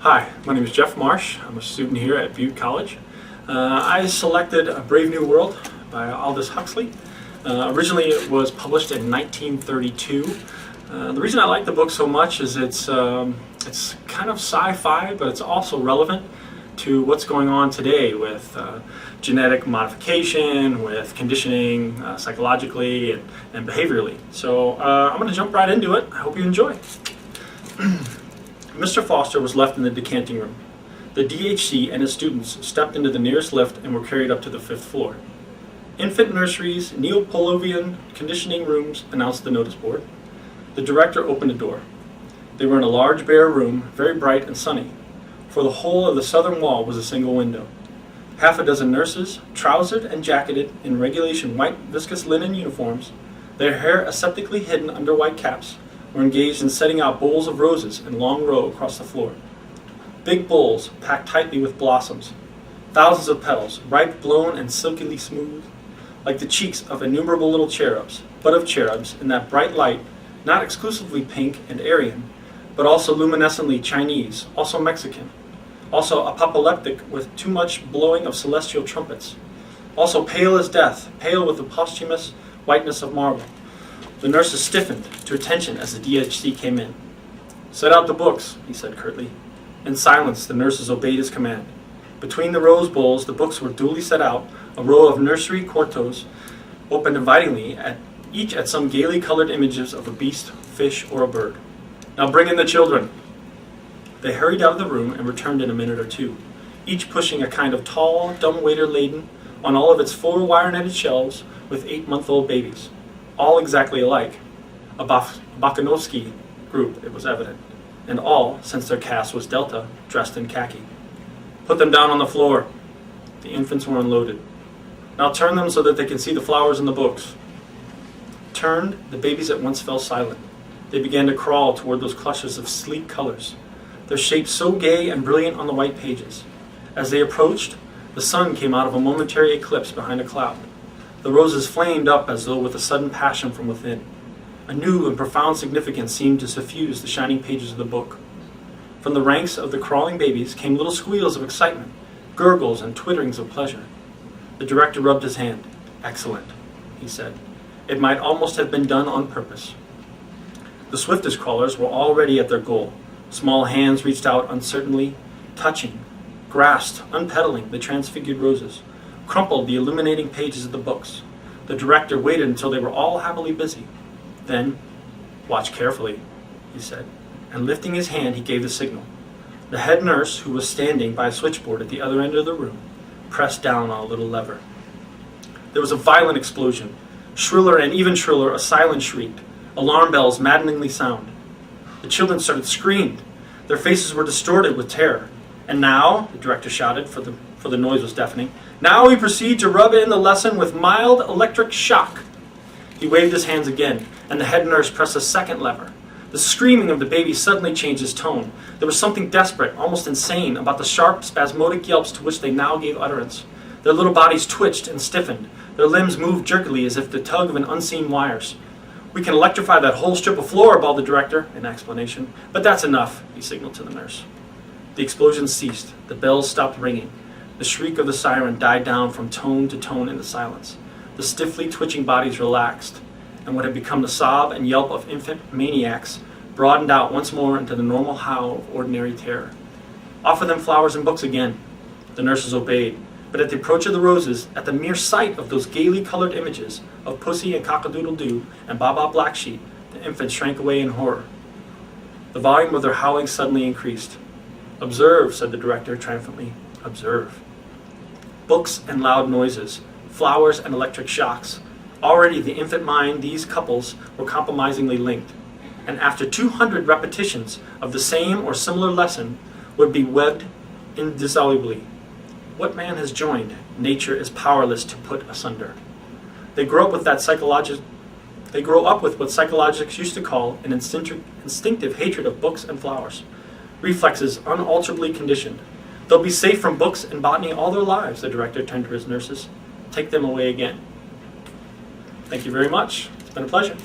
Hi, my name is Jeff Marsh. I'm a student here at Butte College. I selected A Brave New World by Aldous Huxley. Originally it was published in 1932. The reason I like the book so much is it's kind of sci-fi, but it's also relevant to what's going on today with genetic modification, with conditioning psychologically and behaviorally. So I'm going to jump right into it. I hope you enjoy. Mr. Foster was left in the decanting room. The DHC and his students stepped into the nearest lift and were carried up to the 5th floor. Infant nurseries, Neopolovian conditioning rooms, announced the notice board. The director opened a door. They were in a large bare room, very bright and sunny. For the whole of the southern wall was a single window. Half a dozen nurses, trousered and jacketed in regulation white viscous linen uniforms, their hair aseptically hidden under white caps, were engaged in setting out bowls of roses in long row across the floor. Big bowls packed tightly with blossoms, thousands of petals, ripe, blown, and silkily smooth, like the cheeks of innumerable little cherubs, but of cherubs in that bright light, not exclusively pink and Aryan, but also luminescently Chinese, also Mexican, also apoplectic with too much blowing of celestial trumpets, also pale as death, pale with the posthumous whiteness of marble. The nurses stiffened to attention as the DHC came in. "Set out the books," he said curtly. In silence, the nurses obeyed his command. Between the rose bowls, the books were duly set out, a row of nursery quartos, opened invitingly, each at some gaily colored images of a beast, fish, or a bird. "Now bring in the children." They hurried out of the room and returned in a minute or two, each pushing a kind of tall, dumbwaiter laden on all of its 4 wire-netted shelves with 8-month-old babies, all exactly alike. A Bakanovsky group, it was evident, and all, since their caste was Delta, dressed in khaki. "Put them down on the floor." The infants were unloaded. "Now turn them so that they can see the flowers in the books." Turned, the babies at once fell silent. They began to crawl toward those clusters of sleek colors, their shapes so gay and brilliant on the white pages. As they approached, the sun came out of a momentary eclipse behind a cloud. The roses flamed up as though with a sudden passion from within. A new and profound significance seemed to suffuse the shining pages of the book. From the ranks of the crawling babies came little squeals of excitement, gurgles and twitterings of pleasure. The director rubbed his hand. "Excellent," he said. "It might almost have been done on purpose." The swiftest crawlers were already at their goal. Small hands reached out uncertainly, touching, grasped, unpetaling the transfigured roses, crumpled the illuminating pages of the books. The director waited until they were all happily busy. Then, "Watch carefully," he said, and lifting his hand he gave the signal. The head nurse, who was standing by a switchboard at the other end of the room, pressed down on a little lever. There was a violent explosion. Shriller and even shriller, a siren shrieked. Alarm bells maddeningly sound. The children started screaming. Their faces were distorted with terror. "And now," the director shouted, for the noise was deafening, "now we proceed to rub in the lesson with mild electric shock." He waved his hands again, and the head nurse pressed a second lever. The screaming of the baby suddenly changed its tone. There was something desperate, almost insane, about the sharp, spasmodic yelps to which they now gave utterance. Their little bodies twitched and stiffened. Their limbs moved jerkily as if the tug of an unseen wires. "We can electrify that whole strip of floor," bawled the director, in explanation. "But that's enough," he signaled to the nurse. The explosion ceased. The bells stopped ringing. The shriek of the siren died down from tone to tone in the silence. The stiffly twitching bodies relaxed, and what had become the sob and yelp of infant maniacs broadened out once more into the normal howl of ordinary terror. "Offer them flowers and books again." The nurses obeyed, but at the approach of the roses, at the mere sight of those gaily colored images of Pussy and Cock-a-doodle-doo and Baa-Baa Blacksheep, the infants shrank away in horror. The volume of their howling suddenly increased. "Observe," said the director triumphantly. "Observe." Books and loud noises, flowers and electric shocks. Already the infant mind, these couples were compromisingly linked, and after 200 repetitions of the same or similar lesson would be webbed indissolubly. What man has joined, nature is powerless to put asunder. They grow up with what psychologists used to call an instinctive hatred of books and flowers, reflexes unalterably conditioned. They'll be safe from books and botany all their lives. The director turned to his nurses. "Take them away again." Thank you very much. It's been a pleasure.